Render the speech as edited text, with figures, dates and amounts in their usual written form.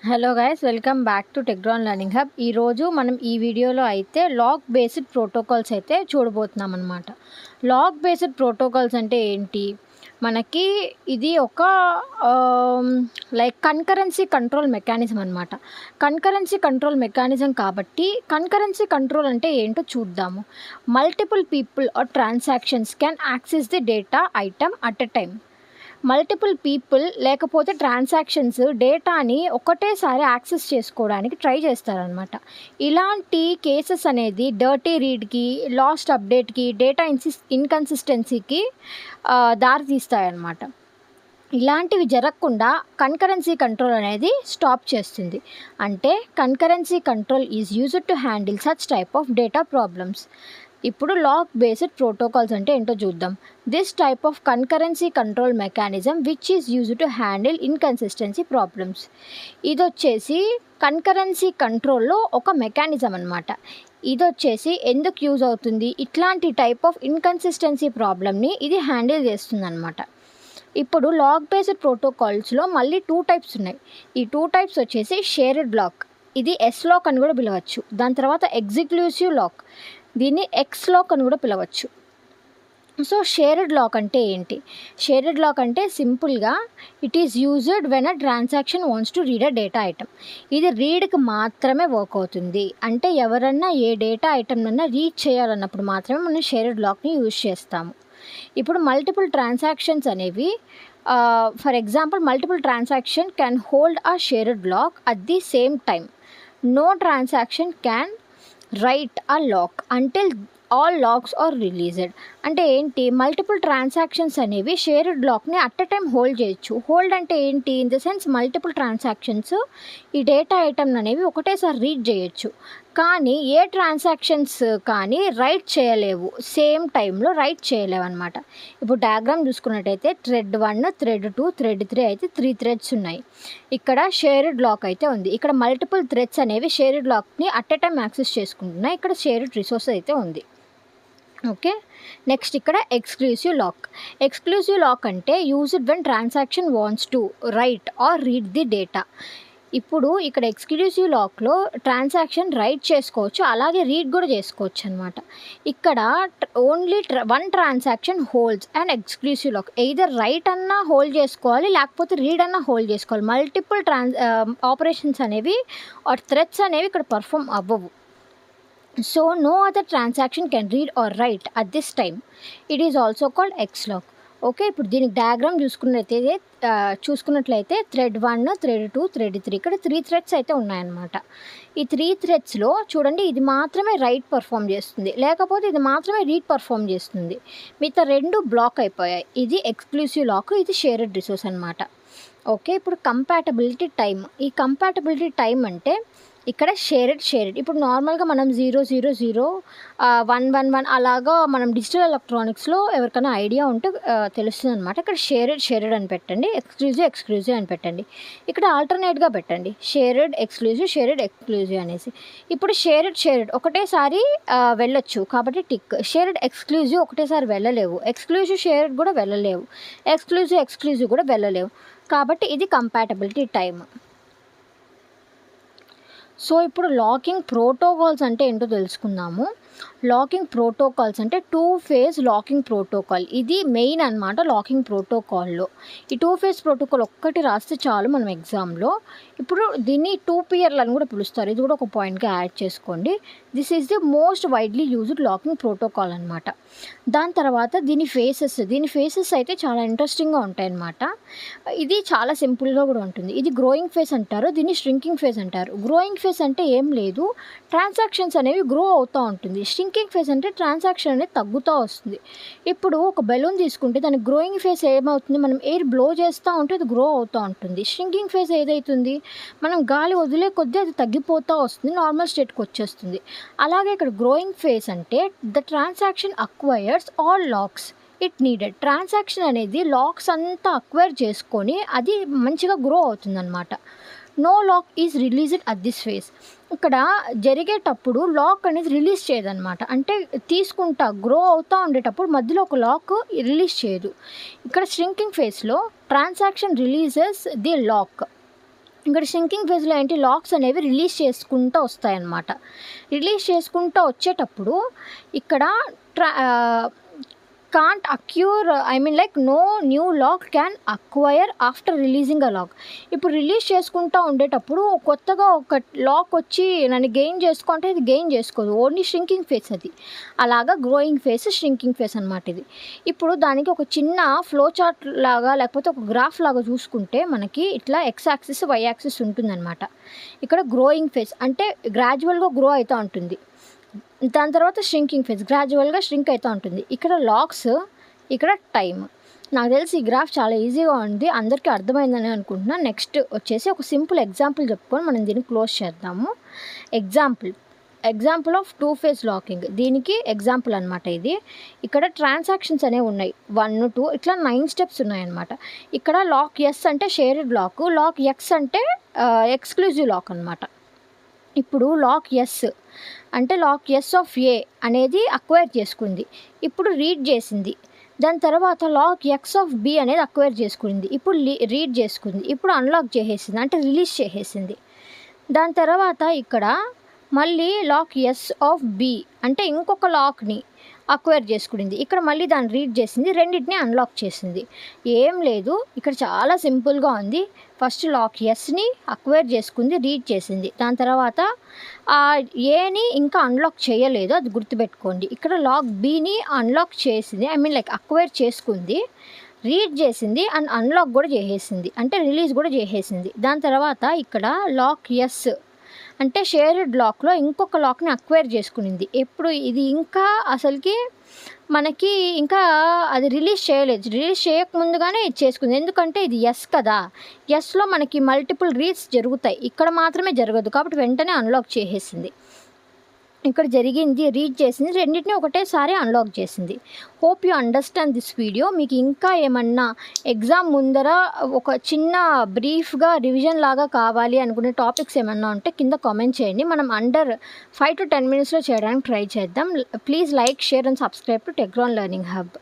Hello guys, welcome back to టెక్డ్రాన్ learning hub. ఈరోజు మనం ఈ వీడియోలో అయితే లాగ్ బేస్డ్ ప్రోటోకాల్స్ అయితే చూడబోతున్నాం అనమాట. లాగ్ బేస్డ్ ప్రోటోకాల్స్ అంటే ఏంటి? మనకి ఇది ఒక లైక్ కన్కరెన్సీ కంట్రోల్ మెకానిజం అనమాట. కన్కరెన్సీ కంట్రోల్ మెకానిజం కాబట్టి కన్కరెన్సీ కంట్రోల్ అంటే ఏంటో చూద్దాము. Multiple people or transactions can access the data item at a time. Multiple people లేకపోతే ట్రాన్సాక్షన్స్ డేటాని ఒకటేసారి యాక్సెస్ చేసుకోవడానికి ట్రై చేస్తారనమాట. ఇలాంటి కేసెస్ అనేది డర్టీ రీడ్కి, లాస్ట్ అప్డేట్కి, డేటా ఇన్కన్సిస్టెన్సీకి దారితీస్తాయన్నమాట. ఇలాంటివి జరగకుండా కన్కరెన్సీ కంట్రోల్ అనేది స్టాప్ చేస్తుంది. అంటే concurrency control is used to handle such type of data problems. ఇప్పుడు లాగ్ బేస్డ్ ప్రోటోకాల్స్ అంటే ఏంటో చూద్దాం. This type of concurrency control mechanism which is used to handle inconsistency problems. ఇది వచ్చేసి కన్కరెన్సీ కంట్రోల్లో ఒక మెకానిజం అనమాట. ఇది వచ్చేసి ఎందుకు యూజ్ అవుతుంది? ఇట్లాంటి టైప్ ఆఫ్ ఇన్కన్సిస్టెన్సీ ప్రాబ్లమ్ని ఇది హ్యాండిల్ చేస్తుంది అనమాట. ఇప్పుడు లాగ్ బేస్డ్ ప్రోటోకాల్స్లో మళ్ళీ 2 టైప్స్ ఉన్నాయి. ఈ 2 టైప్స్ వచ్చేసి షేర్డ్ లాక్, ఇది ఎస్ లాక్ అని కూడా పిలవచ్చు. దాని తర్వాత ఎగ్జిక్లూసివ్ లాక్, దీన్ని ఎక్స్ లాక్ అని కూడా పిలవచ్చు. సో షేర్డ్ లాక్ అంటే ఏంటి? షేర్డ్ లాక్ అంటే సింపుల్గా it is used when a transaction wants to read a data item. ఇది రీడ్కి మాత్రమే వర్క్ అవుతుంది. అంటే ఎవరన్నా ఏ డేటా ఐటమ్నన్నా రీడ్ చేయాలన్నప్పుడు మాత్రమే మనం షేర్డ్ లాక్ని యూజ్ చేస్తాము. ఇప్పుడు మల్టిపుల్ ట్రాన్సాక్షన్స్ అనేవి for example multiple transaction can hold a shared lock at the same time. No transaction can write a lock until all locks are released. అంటే ఏంటి? మల్టిపుల్ ట్రాన్సాక్షన్స్ అనేవి shared లాక్ని at a time hold చేయొచ్చు. Hold అంటే ఏంటి? In the sense multiple transactions ఈ data item అనేవి ఒకటేసారి రీడ్ చేయొచ్చు. కానీ ఏ ట్రాన్సాక్షన్స్ కానీ రైట్ చేయలేవు, సేమ్ టైంలో రైట్ చేయలేవు అనమాట. ఇప్పుడు డయాగ్రామ్ చూసుకున్నట్టయితే థ్రెడ్ 1, థ్రెడ్ 2, థ్రెడ్ 3 అయితే 3 థ్రెడ్స్ ఉన్నాయి. ఇక్కడ షేర్డ్ లాక్ అయితే ఉంది. ఇక్కడ మల్టిపుల్ థ్రెడ్స్ అనేవి షేర్డ్ లాక్ని అట్ ఎ టైం యాక్సెస్ చేసుకుంటున్నాయి. ఇక్కడ షేర్డ్ రిసోర్స్ అయితే ఉంది. ఓకే, నెక్స్ట్ ఇక్కడ ఎక్స్క్లూసివ్ లాక్. ఎక్స్క్లూసివ్ లాక్ అంటే used when transaction wants to right or read the data. ఇప్పుడు ఇక్కడ ఎక్స్క్లూసివ్ లాక్లో ట్రాన్సాక్షన్ రైట్ చేసుకోవచ్చు, అలాగే రీడ్ కూడా చేసుకోవచ్చు అనమాట. ఇక్కడ only one transaction holds and exclusive lock. Either write అన్నా హోల్డ్ చేసుకోవాలి, లేకపోతే రీడ్ అన్నా హోల్డ్ చేసుకోవాలి. మల్టిపుల్ ఆపరేషన్స్ అనేవి ఆర్ థ్రెడ్స్ అనేవి ఇక్కడ పర్ఫామ్ అవ్వవు. So no other transaction can read or write at this time. It is also called X lock. Okay, ఇప్పుడు దీనికి డయాగ్రామ్ చూసుకున్నట్లయితే థ్రెడ్ 1, థ్రెడ్ 2, థ్రెడ్ 3, ఇక్కడ 3 థ్రెడ్స్ అయితే ఉన్నాయన్నమాట. ఈ 3 థ్రెడ్స్లో చూడండి, ఇది మాత్రమే రైట్ పర్ఫామ్ చేస్తుంది, లేకపోతే ఇది మాత్రమే రీడ్ పర్ఫామ్ చేస్తుంది. మిగతా 2 బ్లాక్ అయిపోయాయి. ఇది ఎక్స్క్లూసివ్ లాక్, ఇది షేర్డ్ రిసోర్స్ అనమాట. ఓకే, ఇప్పుడు కంపాటబిలిటీ టైం. ఈ కంపాటబిలిటీ టైం అంటే ఇక్కడ షేర్డ్ ఇప్పుడు నార్మల్గా మనం 000 111 అలాగా మనం డిజిటల్ ఎలక్ట్రానిక్స్లో ఎవరికైనా ఐడియా ఉంటే తెలుస్తుంది అనమాట. ఇక్కడ షేర్డ్ అని పెట్టండి, ఎక్స్క్లూజివ్ అని పెట్టండి. ఇక్కడ ఆల్టర్నేట్గా పెట్టండి షేర్డ్ ఎక్స్క్లూజివ్ అనేసి. ఇప్పుడు షేర్డ్ ఒకటేసారి వెళ్ళొచ్చు కాబట్టి టిక్. షేర్డ్ ఎక్స్క్లూజివ్ ఒకటేసారి వెళ్ళలేవు, ఎక్స్క్లూజివ్ షేర్డ్ కూడా వెళ్ళలేవు, ఎక్స్క్లూజివ్ కూడా వెళ్ళలేవు. కాబట్టి ఇది కంపాటబిలిటీ టైం. సో ఇప్పుడు లాకింగ్ ప్రోటోకాల్స్ అంటే ఏంటో తెలుసుకుందాము. లాకింగ్ ప్రోటోకాల్స్ అంటే 2 ఫేజ్ లాకింగ్ ప్రోటోకాల్. ఇది మెయిన్ అనమాట లాకింగ్ ప్రోటోకాల్లో. ఈ 2 ఫేజ్ ప్రోటోకాల్ ఒక్కటి రాస్తే చాలు మనం ఎగ్జామ్లో. ఇప్పుడు దీన్ని 2 పియర్లు అని కూడా పిలుస్తారు, ఇది కూడా ఒక పాయింట్గా యాడ్ చేసుకోండి. This is the most widely used locking protocol అనమాట. దాని తర్వాత దీని ఫేసెస్ అయితే చాలా ఇంట్రెస్టింగ్గా ఉంటాయన్నమాట. ఇది చాలా సింపుల్గా కూడా ఉంటుంది. ఇది గ్రోయింగ్ ఫేజ్ అంటారు, దీన్ని ష్రింకింగ్ ఫేజ్ అంటారు. గ్రోయింగ్ ఫేజ్ అంటే ఏం లేదు, ట్రాన్సాక్షన్స్ అనేవి గ్రో అవుతూ ఉంటుంది. ష్రింకింగ్ ఫేజ్ అంటే ట్రాన్సాక్షన్ అనేది తగ్గుతూ వస్తుంది. ఇప్పుడు ఒక బెలూన్ తీసుకుంటే దాని గ్రోయింగ్ ఫేజ్ ఏమవుతుంది? మనం ఎయిర్ బ్లో చేస్తూ ఉంటే అది గ్రో అవుతూ ఉంటుంది. ష్రింకింగ్ ఫేజ్ ఏదైతుంది? మనం గాలి వదిలే కొద్దీ అది తగ్గిపోతూ వస్తుంది, నార్మల్ స్టేట్కి వచ్చేస్తుంది. అలాగే ఇక్కడ గ్రోయింగ్ ఫేజ్ అంటే the transaction acquires all locks it needed. Transaction అనేది లాక్స్ అంతా అక్వైర్ చేసుకొని అది మంచిగా గ్రో అవుతుందన్నమాట. No lock is released at this phase. ఇక్కడ జరిగేటప్పుడు లాక్ అనేది రిలీజ్ చేయదన్నమాట. అంటే తీసుకుంటా గ్రో అవుతూ ఉండేటప్పుడు మధ్యలో ఒక లాక్ రిలీజ్ చేయదు. ఇక్కడ ష్రింకింగ్ ఫేజ్లో ట్రాన్సాక్షన్ రిలీజెస్ ది లాక్. ఇక్కడ షింకింగ్ ఫేజ్లో ఏంటి, లాక్స్ అనేవి రిలీజ్ చేసుకుంటూ వస్తాయన్నమాట. రిలీజ్ చేసుకుంటూ వచ్చేటప్పుడు ఇక్కడ can't acquire, I mean like no new lock can acquire after releasing a lock. ఇప్పుడు రిలీజ్ చేసుకుంటూ ఉండేటప్పుడు కొత్తగా ఒక లాక్ వచ్చి నన్ను గెయిన్ చేసుకుంటే ఇది గెయిన్ చేసుకోదు, ఓన్లీ షింకింగ్ ఫేస్ అది. అలాగా గ్రోయింగ్ ఫేస్, షింకింగ్ ఫేస్ అనమాట ఇది. ఇప్పుడు దానికి ఒక చిన్న ఫ్లో చార్ట్ లాగా లేకపోతే ఒక గ్రాఫ్ లాగా చూసుకుంటే మనకి ఇట్లా ఎక్స్ యాక్సిస్, వై యాక్సిస్ ఉంటుందన్నమాట. ఇక్కడ గ్రోయింగ్ ఫేస్ అంటే గ్రాడ్యువల్గా గ్రో అవుతూ ఉంటుంది, దాని తర్వాత షింకింగ్ ఫేజ్ గ్రాడ్యువల్గా షింక్ అవుతూ ఉంటుంది. ఇక్కడ లాక్స్, ఇక్కడ టైం. నాకు తెలిసి ఈ గ్రాఫ్ చాలా ఈజీగా ఉంది, అందరికీ అర్థమైందని అనుకుంటున్నాను. నెక్స్ట్ వచ్చేసి ఒక సింపుల్ ఎగ్జాంపుల్ చెప్పుకొని మనం దీన్ని క్లోజ్ చేద్దాము. ఎగ్జాంపుల్ ఆఫ్ 2 ఫేజ్ లాకింగ్, దీనికి ఎగ్జాంపుల్ అనమాట ఇది. ఇక్కడ ట్రాన్సాక్షన్స్ అనేవి ఉన్నాయి, 1, 2 ఇట్లా 9 స్టెప్స్ ఉన్నాయన్నమాట. ఇక్కడ లాక్ ఎస్ అంటే షేర్డ్ లాక్, లాక్ ఎక్స్ అంటే ఎక్స్క్లూజివ్ లాక్ అనమాట. ఇప్పుడు లాక్ ఎస్ అంటే లాక్ ఎస్ ఆఫ్ ఏ అనేది అక్వైర్ చేసుకుంది, ఇప్పుడు రీడ్ చేసింది. దాని తర్వాత లాక్ ఎక్స్ ఆఫ్ బి అనేది అక్వైర్ చేసుకుంది, ఇప్పుడు రీడ్ చేసుకుంది, ఇప్పుడు అన్లాక్ చేసేసింది అంటే రిలీజ్ చేసేసింది. దాని తర్వాత ఇక్కడ మళ్ళీ లాక్ ఎస్ ఆఫ్ బి అంటే ఇంకొక లాక్ని అక్వైర్ చేసుకుంది, ఇక్కడ మళ్ళీ దాన్ని రీడ్ చేసింది, రెండింటిని అన్లాక్ చేసింది. ఏం లేదు, ఇక్కడ చాలా సింపుల్గా ఉంది. ఫస్ట్ లాక్ ఎస్ని అక్వైర్ చేసుకుంది, రీడ్ చేసింది. దాని తర్వాత ఏని ఇంకా అన్లాక్ చేయలేదు, అది గుర్తుపెట్టుకోండి. ఇక్కడ లాక్ బిని అన్లాక్ చేసింది, ఐ మీన్ లైక్ అక్వైర్ చేసుకుంది, రీడ్ చేసింది అండ్ అన్లాక్ కూడా చేసేసింది అంటే రిలీజ్ కూడా చేసేసింది. దాని తర్వాత ఇక్కడ లాక్ ఎస్ అంటే షేర్డ్ లాక్లో ఇంకొక లాక్ని అక్వైర్ చేసుకునింది. ఎప్పుడు ఇది ఇంకా అసలుకి మనకి ఇంకా అది రిలీజ్ చేయలేదు, రిలీజ్ చేయకముందుగానే ఇది చేసుకుంది. ఎందుకంటే ఇది ఎస్ కదా, ఎస్లో మనకి మల్టిపుల్ రీడ్స్ జరుగుతాయి, ఇక్కడ మాత్రమే జరగదు కాబట్టి వెంటనే అన్లాక్ చేసేసింది. ఇక్కడ జరిగింది రీడ్ చేసింది, రెండింటిని ఒకటేసారి అన్లాక్ చేసింది. Hope you understand this video. మీకు ఇంకా ఏమన్నా ఎగ్జామ్ ముందర ఒక చిన్న బ్రీఫ్గా రివిజన్ లాగా కావాలి అనుకునే టాపిక్స్ ఏమన్నా ఉంటే కింద కామెంట్ చేయండి, మనం అండర్ 5 to 10 minutesలో చేయడానికి ట్రై చేద్దాం. Please like, share and subscribe to టెక్గ్రాన్ లెర్నింగ్ హబ్.